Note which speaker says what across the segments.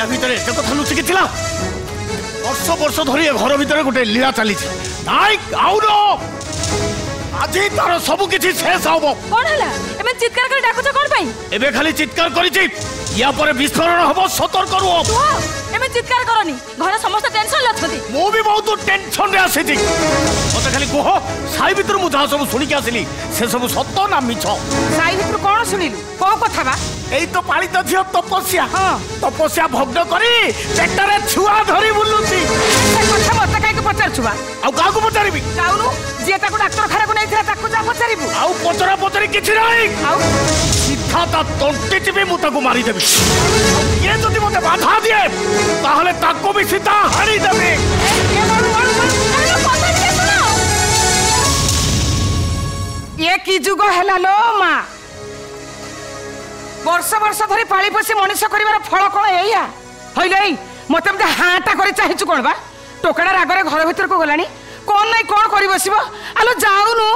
Speaker 1: या भितर एत कथा लुचिकी थिला वर्ष वर्ष धरी घर भितर गोटे लीला चली नाई आउन आज तार सब किछि शेष हबो
Speaker 2: कोन हला एमे चित्कार कर डाकुछ कोन पई
Speaker 1: एबे खाली चित्कार करिछि या पर विस्फोरण हबो सतर्क करू
Speaker 2: एमे चित्कार करनी घर समस्त टेंशन लछथि
Speaker 1: मो भी बहुत टेंशन रे आसी मते खाली कह साई भितर मु जहा सब सुनी के आसिली से सब सत्य ना मिछ
Speaker 2: साई भितर कोन सुनिलु को कथा बा
Speaker 1: एई तो पालित झियो तपस्या तपस्या भग्न करी पेटरे छुआ धरी बुलुची
Speaker 2: से कथा मते काई के पचार छुआ
Speaker 1: आ का को पचारिबी
Speaker 2: जाउनु जे ताको डाक्टर खाना को नै थिला ताको जा पचारिबु
Speaker 1: आ पचरा पचरी किछि नाही
Speaker 2: आ
Speaker 1: सीधा ता तंटी टिबे मु ताको मारी देबी ये जदि मते बाधा दिए ताहले ताको भी सीधा हारी देबी
Speaker 2: ये मारू पता के सुनो ये की जुग हैला लो मा वर्ष वर्ष धरी पाली पोसी मनुष्य करिवार फल कोन एया हइलै मते मते हाटा करे चाहिछु कोन बा टोकड़ा रागरे घर भीतर को गलानी कोन नै कोन करि बसिबो आलो जाउनु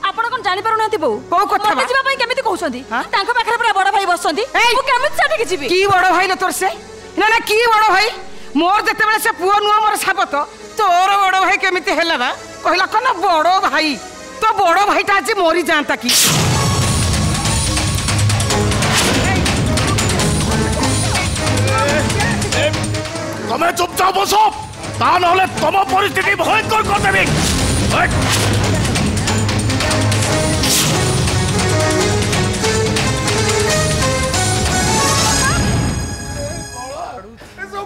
Speaker 2: आपण कोन जानि पारु नथि बौ को कथा बा जिबा पई केमिति कहउछंती तांको पाखरे पूरा बड़ भाई बसंती मु केमिति छाटी के जिबी की बड़ भाई न तोर से ना ना की बड़ भाई मोर जते बेले से पुओ नुआ मोर साबत तोर बड़ भाई केमिति हैला बा कहला कोन बड़ भाई तो बड़ भाईटा आज मोरी जानता की
Speaker 1: तमे चुपचाप बसो ता नहले तम परिस्थिति भयंकर कर देबी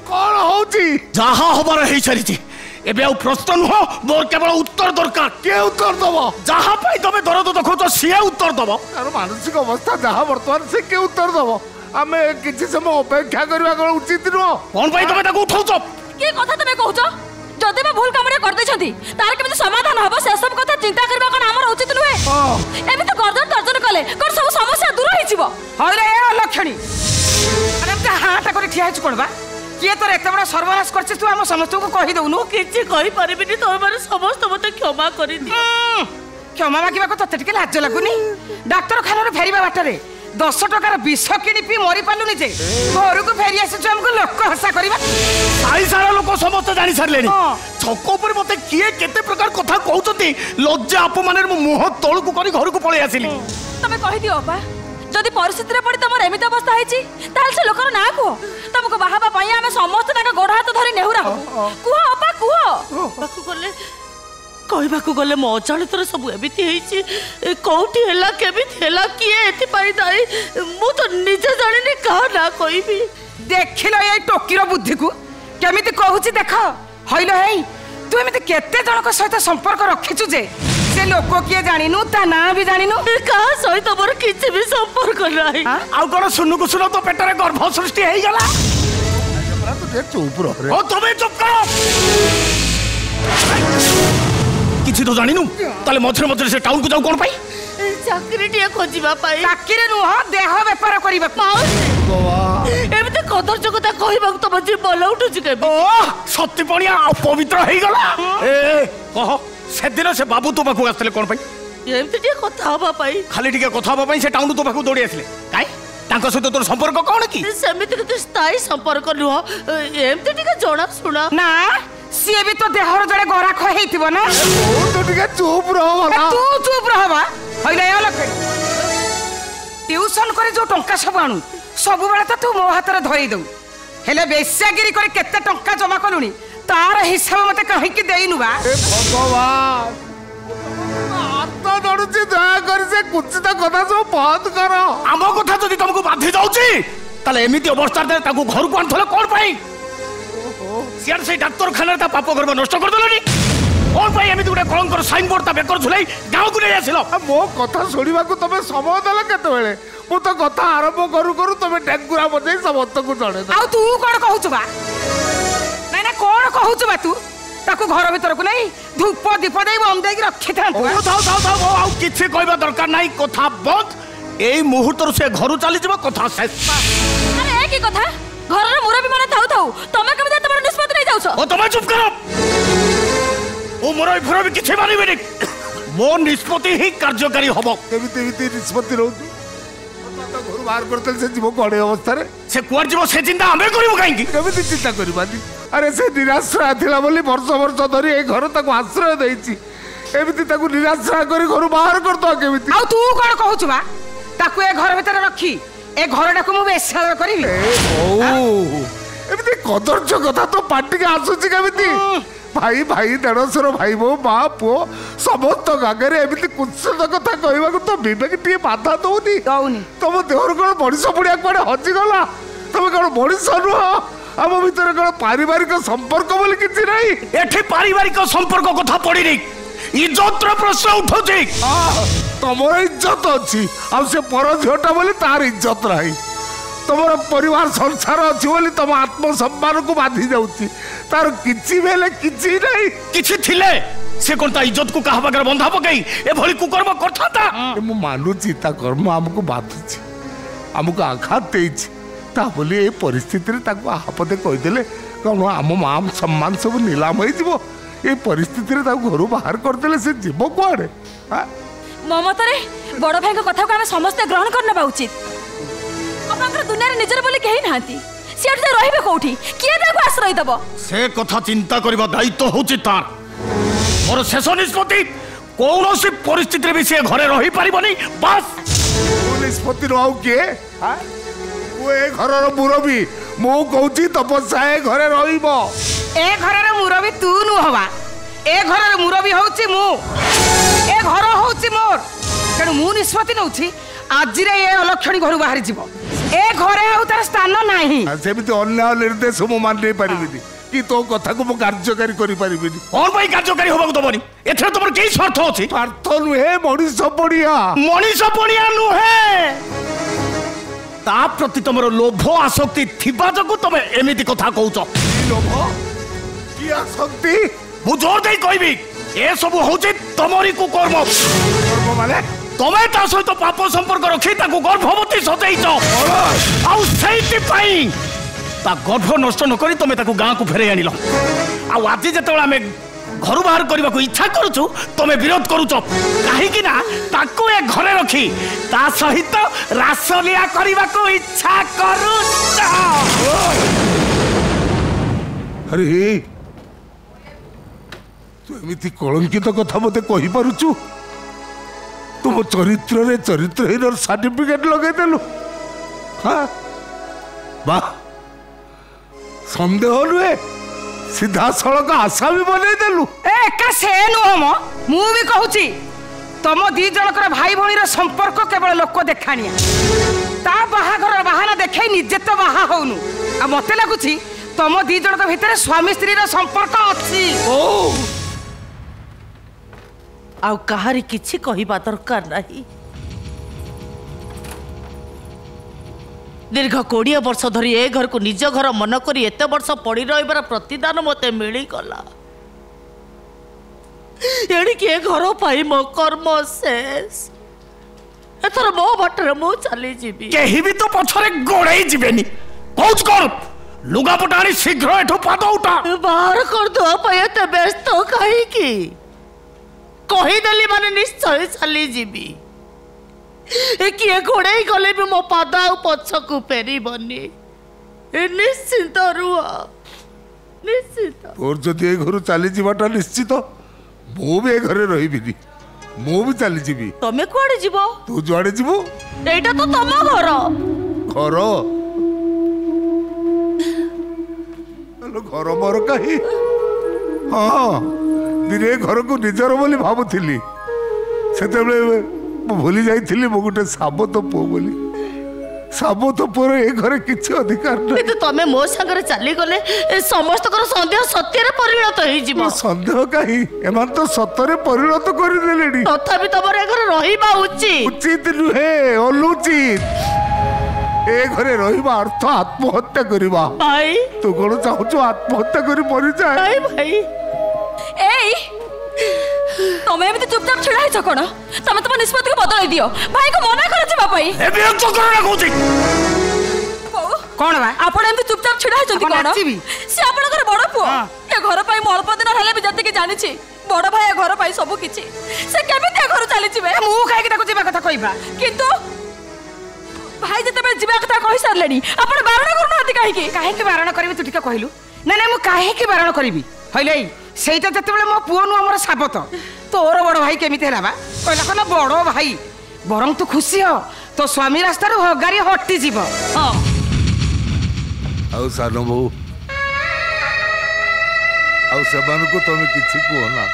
Speaker 1: कौन होची जहा हबार हे छरिची एबे आउ प्रश्न नुह मोर केवल उत्तर दरकार के उत्तर दबो जहा पई तमे दरद देखो से उत्तर दबो तार मानसिक अवस्था जहा वर्तमान से के उत्तर दबो आमे किछि समय अपेक्षा करबा कोन उचित नुह कोन पई तमे ताको उठाउछ
Speaker 2: के कथा तमे कहउछ जदि बा भूल कामरे कर दै छथि तार केमिति समाधान हबो से सब कथा चिंता करबा कोन हमर उचित नुहे एबे तो गर्दन तर्जन कले कोन सब समस्या दूर होई जिवो हइले ए अलक्षणी अरे त हाटा करे ठिया छु कोन बा के तोर एते बड़ा सर्वनाश करछिस तू हम समस्त को कहि दउनु
Speaker 3: किछि कहि परबिनी तो माने समस्त मते क्षमा करि दि
Speaker 2: क्षमा मागिबा को तते टिके लाज लागुनी डॉक्टर खाना रे फेरीबा बाटरे 10 टकार विष किनी पी मरी पालुनी जे घर को फेरी आसी छु हमको लोक हसा करबा
Speaker 1: साई सारा लोक समस्त जानि सारलेनी छको पर मते किए केते प्रकार कथा कहउचंती लज्जा अपमानर मुह तळु को करी घर को पळे आसिली
Speaker 2: तमे कहि दियो बा जदि परिस्थिति रे पड़ी तमर एमित अवस्था हैची ताल से लोकर ना को तमको बाहाबा पई हमें समस्त ताका गोड़ हाथ धरि नेहुरा कुहो अपा कुहो
Speaker 3: बाकू गले कहबाकू गले मो अचानतर सब एमिति हैची कोठी हैला केमिति हैला किए एति पाई दाई मु तो निजे जानिनी का ना कहबी
Speaker 2: देखिलो ए टोकीर बुद्धि को केमिति कहूची देख हइलो हेई तू एमिति केते जनक सहित संपर्क रखिछु जे से लोक किए जानिनु ता ना भी जानिनु
Speaker 3: का सहित मोर किछि भी संपर्क नाही
Speaker 1: आउ कोन सुनु को सुनो तो पेटरे गर्भ सृष्टि हेई गला तो देख चुप रह रे ओ तमे चुप करो किछि तो जानिनु ताले मझरे मझरे से टाउन को जाऊ कोन पाई
Speaker 3: चाकरी टिया खोजिबा पाई
Speaker 2: चाकरी नुह देह व्यापार करिबा
Speaker 3: एबे त कदर जगता कहबा तो मझे बोल उठुछ के
Speaker 1: ओ सत्य पणिया पवित्र हेई गला ए कह से दिन से बाबू तो बाकू आसले कोन पाई
Speaker 3: एमते टिया कथा होबा पाई
Speaker 1: खाली टिके कथा होबा पाई से टाउन तो बाकू दौड़ी आसले काई तांको सहित तोर संपर्क कोन की
Speaker 3: सेमिति के स्थायी संपर्क नुह एमते टिके जणा सुना
Speaker 2: ना सी भी तो देहर जड़े गोरा खइथिबो ना
Speaker 1: तो टिके चुप रह वाला
Speaker 2: तू चुप रहबा हइले अलग ट्यूशन करे जो टंका सब आनु सब बेला तो तू मो हाथ रे धई दउ हेले बेस्यागिरी करे केते टंका जमा कलुनी तार हिसाब मते कहि कि देइनु बा
Speaker 1: ए भगवान आत्मा दडुची दया कर से कुछ त कथा सब बंद करो आम कथा जदि तुमको बाधि जाउची तले एमिति अवस्था रे ताको घर को आनथले कोन पाई सियार से डॉक्टर खाना ता पाप करबा नष्ट कर देलनी कोन पाई एमिति गुटे कलंकर साइन बोर्ड ता बेकर झुलाई गांव को ले आसिलो मो कथा सुनिबा को तमे समय देला केते बेले मु तो कथा आरंभ करू करू तमे टेंगुरा बजै समस्त को जणे
Speaker 2: आ तू कोन कहउछ बा नै ना कोन कहउछ बा तू ताको घर भीतर को नहीं धूप दीप देई बंद देई रखि थान
Speaker 1: ओ थाओ आ किछि कहबा दरकार नाही कथा बंद एई मुहूर्त से घर चली जबा कथा शेष
Speaker 2: अरे ए की कथा घर रे मुरबी माने थाउ थाउ तमे केमे तमर निष्पत्ति नै जाउछ
Speaker 1: ओ तमे चुप करो ओ मुरबी फुरबी किछि मानिबे नि मो निष्पत्ति ही कार्यकारी हबो केमिति निष्पत्ति रहउ घर बाहर करते से जीव कड़े अवस्था
Speaker 4: से कुआर जीव से चिंता आमे करिवो काहेकि
Speaker 1: केमिति चिंता करबानी अरे से निराश्रय थिला बोली वर्ष वर्ष धरी ए घर ताको आश्रय देइछि एमिति ताको निराश्रय करी घर बाहर करतो केमिति
Speaker 2: आ तू कोन कहउछु बा ताको ए घर भीतर रखी ए घर डाको मु बेसाल करबी
Speaker 1: ओ एमिति कदर्ज कथा तो पार्टी के आसुछि केमिति भाई भाई देढ़शर भाई मो माँ पुओ समस्त आगे एमती कुत्सित कथा कहवाक तो विवेक टे बाधा दौनी तुम देहर कौन मनीष पुड़िया कड़े हजिगला तुम कौन मनीष नुह आम भर कौन पारिवारिक संपर्क बोली किसी ना
Speaker 4: एठी पारिवारिक संपर्क कथा पड़ी इज्जत प्रश्न उठुची
Speaker 1: तुम इज्जत अच्छी आ से पर झीटा बोली तार इज्जत ना तुम परिवार संसार अच्छी बोली तुम आत्मसम्मान को बाधि जाऊँगी तार किछि बेले किछि नहीं
Speaker 4: किछि थिले से कोन ता इज्जत को कहा बगर बंधा पकई ए भली कुकर्म करथाता
Speaker 1: मु मानुची ता कर्म हमको बाधुची हमको आघात देछि ता बोली ए परिस्थिति रे ताको आपदे कहि देले कोन हम मान सम्मान सब नीलाम होई जीवो ए परिस्थिति रे ताको घरु बाहर कर देले से जीवो कोआडे
Speaker 5: ममता रे बड़ भाई को कथा को हम समस्त ग्रहण करना उचित आपनकर दुनिया रे निजर बोली कहि नांती सियाड से रहिबे कोठी किए ताको आश्रय दबो
Speaker 4: से कथा चिंता करबा दायित्व होची तार मोर शेष निष्पत्ति कौनसी परिस्थिति रे भी से घरे रही परिबनी बस
Speaker 1: निष्पत्ति रहौ के हां वो ए घरर मुरबी मु कहूची तपस्या ए घरे रहिबो
Speaker 2: ए घरर मुरबी तू नु हवा ए घरर मुरबी होची मु ए घर होची मोर तेणु मु निष्पत्ति नउची आज रे ए अलक्षणी घर बाहर जीवो ए घरे आउ तार स्थान नाही
Speaker 1: सेमिति अन्य निर्देश मु मान नै परिबिनी कि तो कथा को मु कार्यकारी करि परिबिनी
Speaker 4: कोन भाई कार्यकारी होबा को दबनी एथरे तमर केई स्वार्थ अछि
Speaker 1: स्वार्थ नुहे मनीष पड़िया
Speaker 4: नुहे ता प्रति तमर लोभ आसक्ति थिबा जको तमे एमिति कथा कहउछ
Speaker 1: लोभ की आसक्ति
Speaker 4: मु जोर दे कहबी ए सब होछि तमरी को कर्म
Speaker 1: माने
Speaker 4: तमे ता सहित पाप संपर्क रखी ताको गर्भवती सदैछ आउ सेति पई ता गर्भ नष्ट न करी तमे ताको गां को फेरे आनिलो आ आज जेतबेला हमें घर बाहर करने को इच्छा करुचु तमे विरोध करुच कहीं ना ताको ए घरे रखी ता सहित रासलीला करने को इच्छा करुच
Speaker 1: अरे तू एमिति कलंकित कथा मते कहि पारुचु तुम चरित्र रे चरित्रहीन सर्टिफिकेट लगे देलु हाँ वाह संदेह नुहे सीधा सड़क आशा भी बनई देलु
Speaker 2: ए का से नुहम मु भी कहूची तम दी जनकर भाई भणीर संपर्क केवल लोक देखानिया ता बाहाघर बाहाना देखै निजे तो बाहा होनु आ मते लागुची तम दी जनक भितर स्वामी स्त्री रो संपर्क अछि
Speaker 3: ओ आउ कहारी किछि कहिबा दरकार नाही दीर्घ 20 वर्ष धरी ए घर को निज घर मन करी एते वर्ष पड़ी रहिबार प्रतिदान मते मिली गला एड़ी के घर पाई मो कर्म शेष एथर मो बटरे मो चली जीबी
Speaker 4: केही भी तो पछरे गोड़ेई जीबेनी कोच कर लुगा पटाणी शीघ्र एठो पाद उठा
Speaker 3: बाहर कर दो पयते व्यस्त काहे की कहि देली माने निश्चय चली जीबी ए किए घोड़ाई गले भी मो पाद आ पछकु फेरी बनी ए निश्चिंत रुआ निश्चित
Speaker 1: तोर जदि ए घर चली जीवाटा निश्चित मु भी ए घरे रहिबिनी मु भी चली जीबी
Speaker 3: तमे कुआडे जीवो
Speaker 1: तू जुआडे जीवो
Speaker 3: एटा तो तम घर
Speaker 1: घर हेलो घर मोर कहीं हाँ दिने घर को निजर बोली भावुली से भूली जाइली मु गोटे साबत पुओ बोली साबत पुओर ए घरे किछि अधिकार नहीं
Speaker 3: तो तमे मो संगे चली गले समस्त सन्देह सत्य परिणत हो जीवो
Speaker 1: सन्देह कहीं एमान तो सत्य परिणत कर देलेडी
Speaker 3: तथापि तमर ए घर रहिबा उचित
Speaker 1: उचित नुहे अनुचित ए घरे रहिबा अर्थ आत्महत्या करिबा
Speaker 3: भाई
Speaker 1: तू कोन चाहछु आत्महत्या करी मरि जाए
Speaker 3: भाई
Speaker 5: एई तमे एमती चुपचाप छिड़ा है कोन तमे तम निष्पत्ति को बदलाई दियो भाई को मना कर जिबा पई
Speaker 4: ए विरक्त कर ना कहूची
Speaker 2: कोन बा
Speaker 5: आपण एमती चुपचाप छिड़ा है जंती कोन से आपण घर बड़ पुओ ए घर पाई म अल्प दिन रहले भी जते के जानि छी बड़ भाई ए घर पाई सब किछि से केबे ते घर चली जिबे
Speaker 2: मु काहे के ताको जिबा कथा कहिबा
Speaker 5: किंतु भाई जते जीवा कथा कहि सारलेनी आपण बारण करनाथि काहे
Speaker 2: काहे बारण करबी तू टिका कहलु ना ना मु काहे बारण करबी हइले सेटा जते बेले मो पुओ नु हमर साबत तोर बड़ भाई केमिते हला बा कहला कहला बड़ भाई बरम तू खुशी हो तो स्वामी रास्ता रो हगारी हट्टी जीव हां
Speaker 6: आउ सानो बहु आउ सेबान को तुम किछि को ना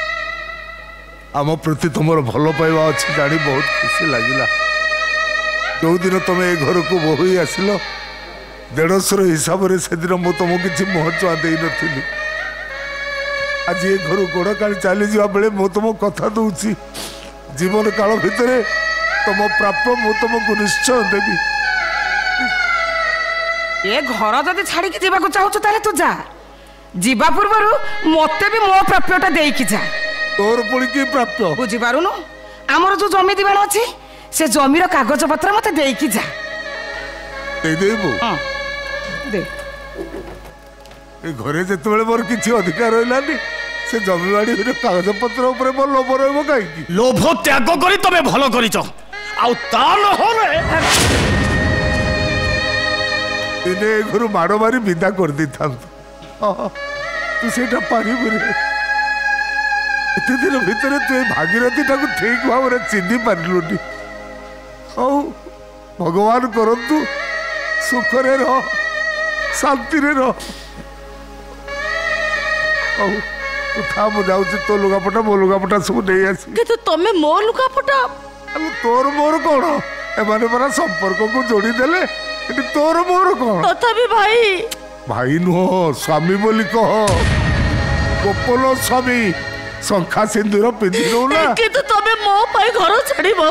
Speaker 6: आम प्रति तुमर भल पाइबा अच्छी जानी बहुत खुशी लगिला जो दिन तुम ए घर को बहु आसिल 150 हिसाब से दिन मु तुम किसी महत्व दे नी आज ये घर गोड़ काली चली जा बेले मु तुम कथा दूची जीवन काल भितर तुम प्राप्य मु तुमको निश्चय देवी
Speaker 2: ए घर जदि छाड़ी की जीवा को चाहू ताले तू जा जीवा पूर्व मते भी मो प्राप्यटा देई की जा
Speaker 6: तोर पुणी की प्राप्य
Speaker 2: बुझी पारुनु हमर जो जमी दिबाण अछि से जमीर कागज पत्र मते देई की जा
Speaker 6: दे देबो
Speaker 2: हां दे
Speaker 6: ए घरे जते बेले मोर किछि अधिकार होइलानी से जमीवाड़ी रे कागज पत्र ऊपर मोर लोभ रहबो काई की
Speaker 4: लोभ त्याग करी तमे भलो करिचो आउ ता न होले
Speaker 6: दिने घर माड़ मारी विदा कर दी था तू सेटा पारिबु रे एते दिन भितर तू भागीरथी टाकू ठीक भाव रे चिन्ही पारिलुनी हौ भगवान करंतु सुख रे रह शांति रे रह हौ तू था मु जाउची तो लुगापटा मो लुगापटा सब नहीं आसी
Speaker 3: কিন্তু তুমি মো লুগাপটা
Speaker 6: अब तोर मोर कोन एमाने बरा संपर्क को जोड़ी देले एटी तोर मोर कोन
Speaker 3: তথাপি ভাই
Speaker 6: भाई नुह स्वामी बोली कह गोपल स्वामी शंखा सिंदूर पिंधि ना
Speaker 3: কিন্তু তুমি মো পাই ঘর ছাড়িব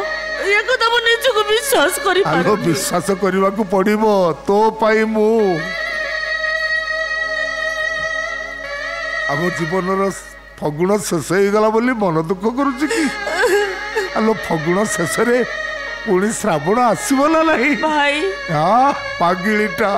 Speaker 3: ये কথা মু নিজକୁ বিশ্বাস করি
Speaker 6: आलो
Speaker 3: পারুনি
Speaker 6: विश्वास करने को पड़िबो तो पाई मु आम जीवन फगुण शेष हो गला बोली मन दुख करुची कि आलो फगुण शेष रे पुणी श्रावण आसब ना नहीं
Speaker 3: भाई
Speaker 6: पागिलीटा